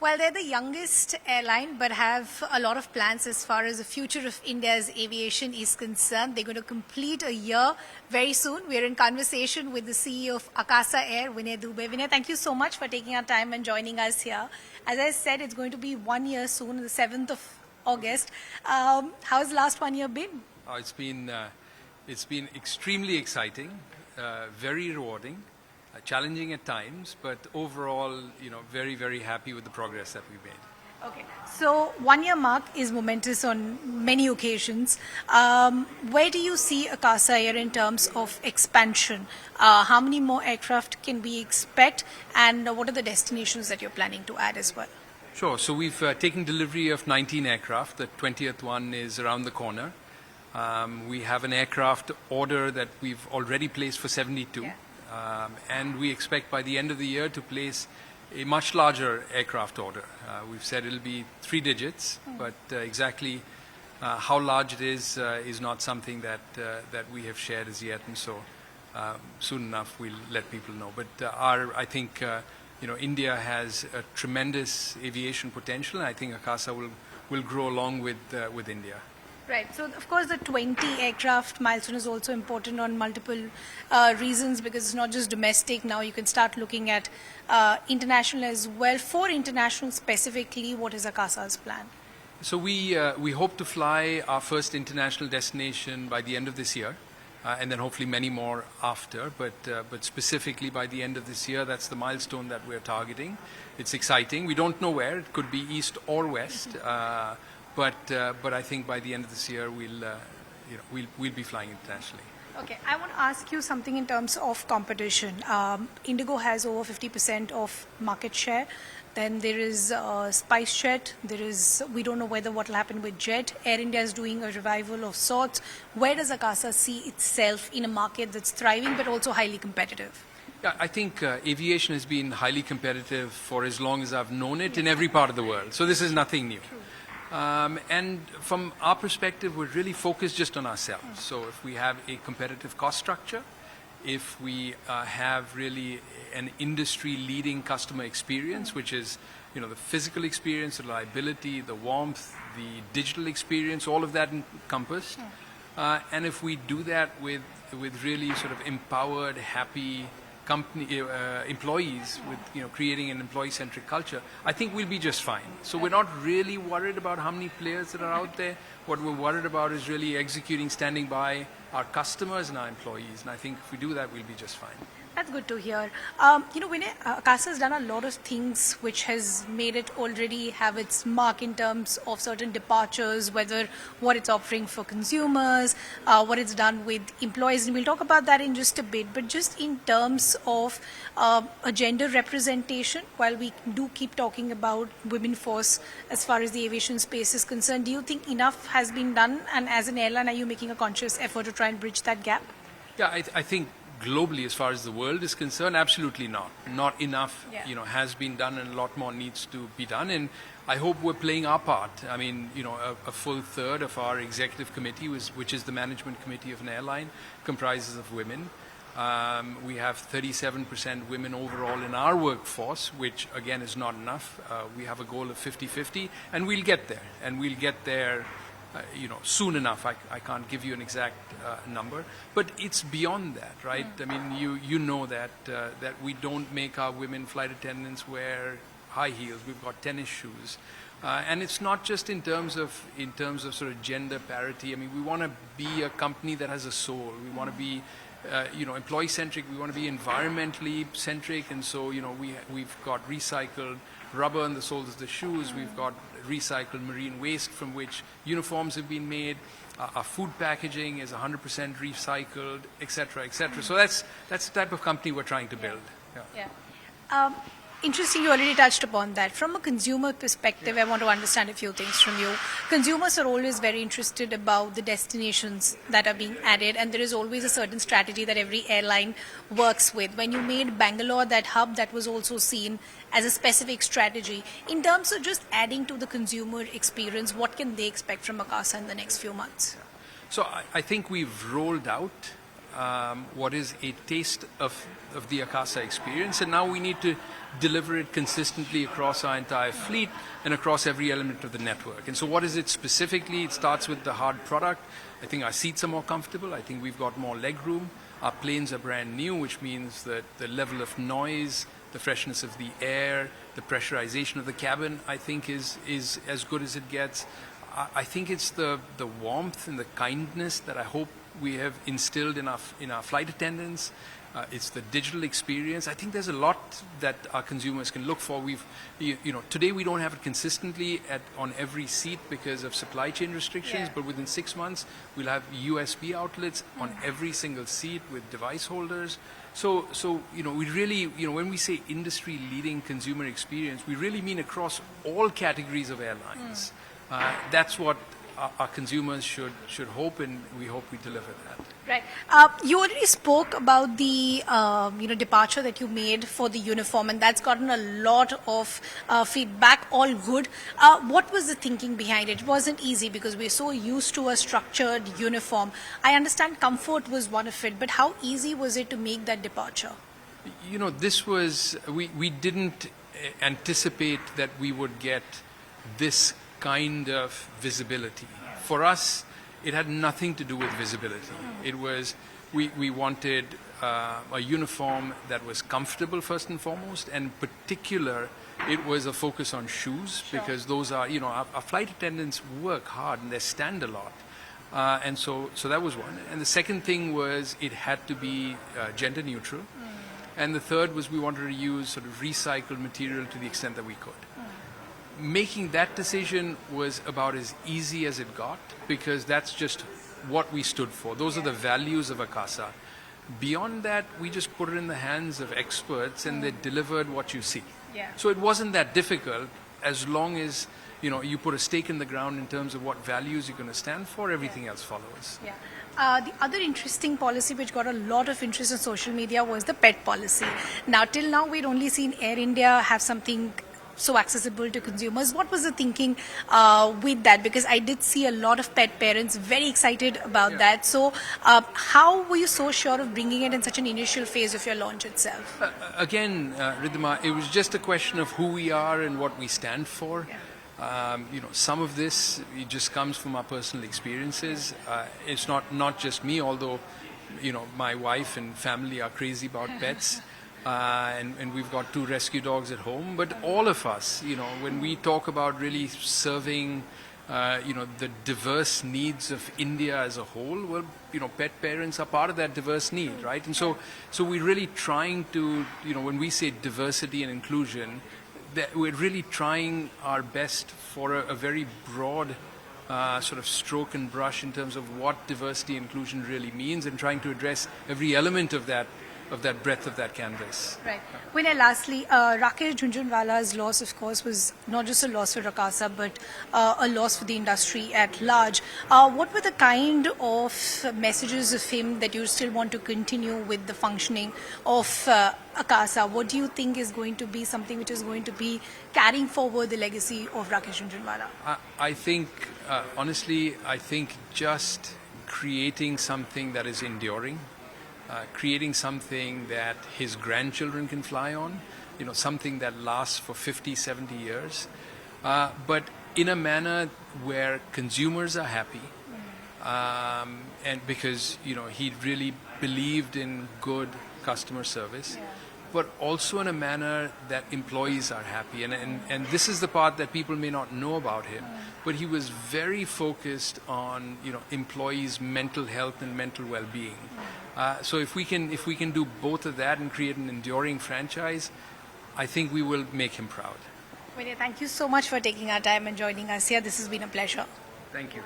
Well, they're the youngest airline, but have a lot of plans as far as the future of India's aviation is concerned. They're going to complete a year very soon. We're in conversation with the CEO of Akasa Air, Vinay Dube. Vinay, thank you so much for taking our time and joining us here. As I said, it's going to be 1 year soon, the 7th of August. How's the last 1 year been? Oh, it's been extremely exciting, very rewarding. Challenging at times, but overall, very, very happy with the progress that we've made. Okay, so 1 year mark is momentous on many occasions. Where do you see Akasa Air in terms of expansion? How many more aircraft can we expect, and what are the destinations that you're planning to add as well? Sure, so we've taken delivery of 19 aircraft. The 20th one is around the corner. We have an aircraft order that we've already placed for 72. Yeah. And we expect by the end of the year to place a much larger aircraft order. We've said it'll be 3 digits, but exactly how large it is not something that we have shared as yet, and so soon enough we'll let people know. But I think India has a tremendous aviation potential, and I think Akasa will grow along with India. Right. So, of course, the 20 aircraft milestone is also important on multiple reasons, because it's not just domestic. Now you can start looking at international as well. For international specifically, what is Akasa's plan? So we hope to fly our first international destination by the end of this year, and then hopefully many more after. But specifically by the end of this year, that's the milestone that we're targeting. It's exciting. We don't know where. It could be east or west. But I think by the end of this year we'll be flying internationally. Okay, I want to ask you something in terms of competition. Indigo has over 50% of market share. Then there is SpiceJet. We don't know what will happen with Jet. Air India is doing a revival of sorts. Where does Akasa see itself in a market that's thriving but also highly competitive? Yeah, I think aviation has been highly competitive for as long as I've known it in every part of the world. So this is nothing new. True. And from our perspective, we're really focused just on ourselves. So if we have a competitive cost structure, if we have really an industry-leading customer experience, which is the physical experience, the reliability, the warmth, the digital experience, all of that encompassed. And if we do that with really sort of empowered, happy employees, with creating an employee-centric culture, I think we'll be just fine. So we're not really worried about how many players that are out there. What we're worried about is really executing, standing by our customers and our employees. And I think if we do that, we'll be just fine. That's good to hear. Vinay, Akasa has done a lot of things which has made it already have its mark in terms of certain departures, whether what it's offering for consumers, what it's done with employees. And we'll talk about that in just a bit. But just in terms of a gender representation, while we do keep talking about women force as far as the aviation space is concerned, do you think enough has been done? And as an airline, are you making a conscious effort to try and bridge that gap? Yeah, I think globally, as far as the world is concerned, absolutely not. Not enough, has been done, and a lot more needs to be done. And I hope we're playing our part. I mean, a full third of our executive committee, which is the management committee of an airline, comprises of women. We have 37% women overall in our workforce, which again is not enough. We have a goal of 50-50, and we'll get there. And we'll get there soon enough. I can't give you an exact number, but it's beyond that, right? I mean, you know that we don't make our women flight attendants wear high heels. We've got tennis shoes, and it's not just in terms of sort of gender parity. I mean, we want to be a company that has a soul. We want to be employee centric. We want to be environmentally centric, and so we've got recycled rubber in the soles of the shoes. We've got recycled marine waste from which uniforms have been made. Our food packaging is 100% recycled, etc., etc. So that's the type of company we're trying to build. Yeah. Interesting, you already touched upon that. From a consumer perspective, I want to understand a few things from you. Consumers are always very interested about the destinations that are being added, and there is always a certain strategy that every airline works with. When you made Bangalore that hub, that was also seen as a specific strategy. In terms of just adding to the consumer experience, what can they expect from Akasa in the next few months? So I think we've rolled out what is a taste of the Akasa experience, and now we need to deliver it consistently across our entire fleet and across every element of the network. And so what is it specifically? It starts with the hard product. I think our seats are more comfortable. I think we've got more leg room. Our planes are brand new, which means that the level of noise, the freshness of the air, the pressurization of the cabin, I think is as good as it gets. I think it's the warmth and the kindness that I hope we have instilled in our flight attendants. It's the digital experience. I think there's a lot that our consumers can look for. Today we don't have it consistently on every seat because of supply chain restrictions, but within 6 months we'll have USB outlets on every single seat with device holders. So we really, when we say industry-leading consumer experience, we really mean across all categories of airlines. That's what our consumers should hope, and we hope we deliver that. Right. You already spoke about the departure that you made for the uniform, and that's gotten a lot of feedback. All good. What was the thinking behind it? It wasn't easy because we're so used to a structured uniform. I understand comfort was one of it, but how easy was it to make that departure? This was we didn't anticipate that we would get this kind of visibility. For us, it had nothing to do with visibility. It was, we wanted a uniform that was comfortable first and foremost, and in particular, it was a focus on shoes, because those are, our flight attendants work hard and they stand a lot. And so that was one. And the second thing was it had to be gender neutral. And the third was we wanted to use sort of recycled material to the extent that we could. Making that decision was about as easy as it got, because that's just what we stood for. Those are the values of Akasa. Beyond that, we just put it in the hands of experts, and they delivered what you see. So it wasn't that difficult, as long as you put a stake in the ground in terms of what values you're going to stand for. Everything else follows. The other interesting policy which got a lot of interest on social media was the pet policy. Now, till now, we'd only seen Air India have something so accessible to consumers. What was the thinking with that? Because I did see a lot of pet parents very excited about that. So how were you so sure of bringing it in such an initial phase of your launch itself? Again, Ridhima, it was just a question of who we are and what we stand for. Some of this, it just comes from our personal experiences. It's not just me, although my wife and family are crazy about pets. And we've got 2 rescue dogs at home. But all of us, when we talk about really serving, the diverse needs of India as a whole, well, pet parents are part of that diverse need, right? And so we're really trying to, when we say diversity and inclusion, that we're really trying our best for a very broad sort of stroke and brush in terms of what diversity and inclusion really means, and trying to address every element of that breadth of that canvas. Right. Vinay, lastly, Rakesh Jhunjhunwala's loss, of course, was not just a loss for Akasa, but a loss for the industry at large. What were the kind of messages of him that you still want to continue with the functioning of Akasa? What do you think is going to be something which is going to be carrying forward the legacy of Rakesh Jhunjhunwala? I think, honestly, just creating something that is enduring, creating something that his grandchildren can fly on, something that lasts for 50, 70 years, but in a manner where consumers are happy, and because, he really believed in good customer service, but also in a manner that employees are happy. And this is the part that people may not know about him, but he was very focused on, employees' mental health and mental well-being. So if we can do both of that and create an enduring franchise, I think we will make him proud. Vinay, thank you so much for taking our time and joining us here. This has been a pleasure. Thank you.